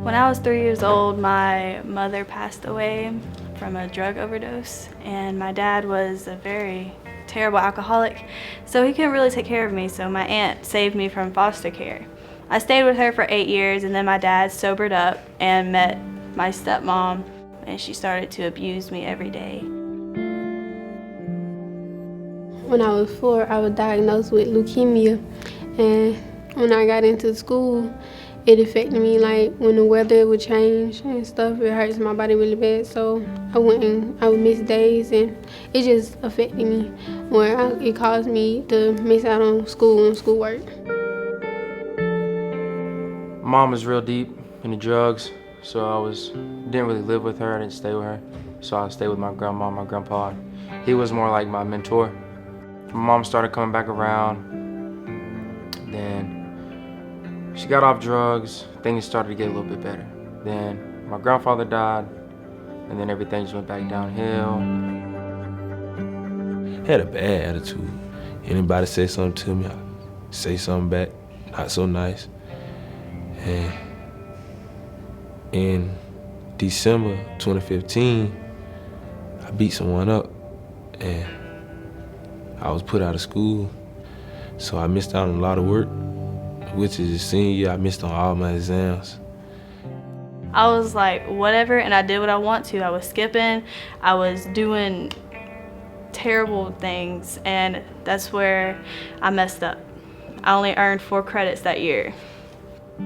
When I was 3 years old, my mother passed away from a drug overdose, and my dad was a very terrible alcoholic, so he couldn't really take care of me, so my aunt saved me from foster care. I stayed with her for 8 years, and then my dad sobered up and met my stepmom, and she started to abuse me every day. When I was 4, I was diagnosed with leukemia, and when I got into school, it affected me. Like when the weather would change and stuff, it hurts my body really bad. So I would miss days, and it just affected me where it caused me to miss out on school and schoolwork. Mom was real deep into drugs, so didn't really live with her. I didn't stay with her, so I stayed with my grandma, my grandpa. He was more like my mentor. My mom started coming back around. Then she got off drugs, things started to get a little bit better. Then my grandfather died, and then everything just went back downhill. Had a bad attitude. Anybody say something to me, I say something back, not so nice. And in December 2015, I beat someone up, and I was put out of school, so I missed out on a lot of work, which is senior year, I missed on all my exams. I was like, whatever, and I did what I want to. I was skipping, I was doing terrible things, and that's where I messed up. I only earned 4 credits that year.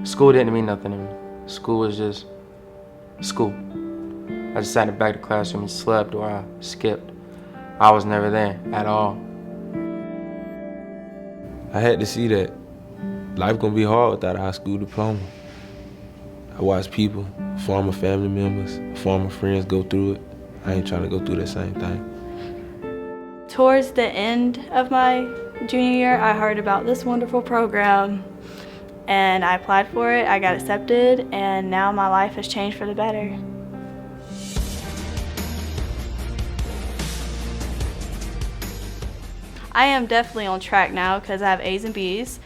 School didn't mean nothing to me. School was just school. I just sat in the back of the classroom and slept or I skipped. I was never there at all. I had to see that life gonna be hard without a high school diploma. I watched people, former family members, former friends go through it. I ain't trying to go through that same thing. Towards the end of my junior year, I heard about this wonderful program, and I applied for it. I got accepted, and now my life has changed for the better. I am definitely on track now because I have A's and B's.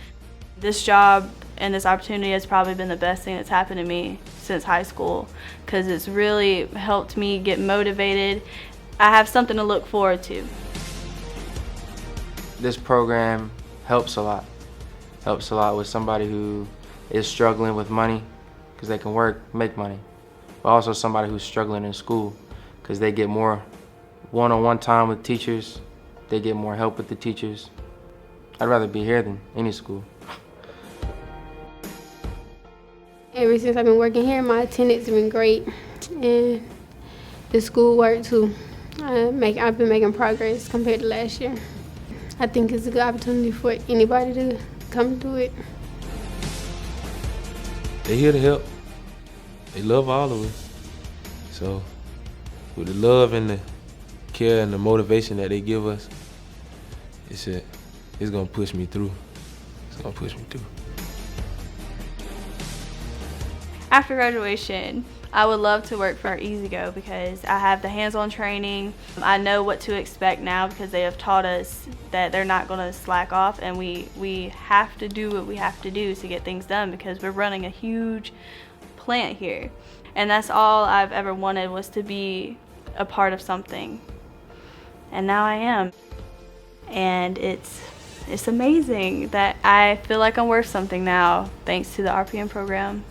This job and this opportunity has probably been the best thing that's happened to me since high school because it's really helped me get motivated. I have something to look forward to. This program helps a lot. Helps a lot with somebody who is struggling with money because they can work, make money. But also somebody who's struggling in school because they get more one-on-one time with teachers. They get more help with the teachers. I'd rather be here than any school. Ever since I've been working here, my attendance has been great, and the schoolwork too. I've been making progress compared to last year. I think it's a good opportunity for anybody to come to it. They here to help. They love all of us. So with the love and the care and the motivation that they give us, it's gonna push me through. It's gonna push me through. After graduation, I would love to work for EasyGo because I have the hands-on training. I know what to expect now because they have taught us that they're not going to slack off, and we have to do what we have to do to get things done because we're running a huge plant here. And that's all I've ever wanted, was to be a part of something. And now I am. And it's amazing that I feel like I'm worth something now thanks to the RPM program.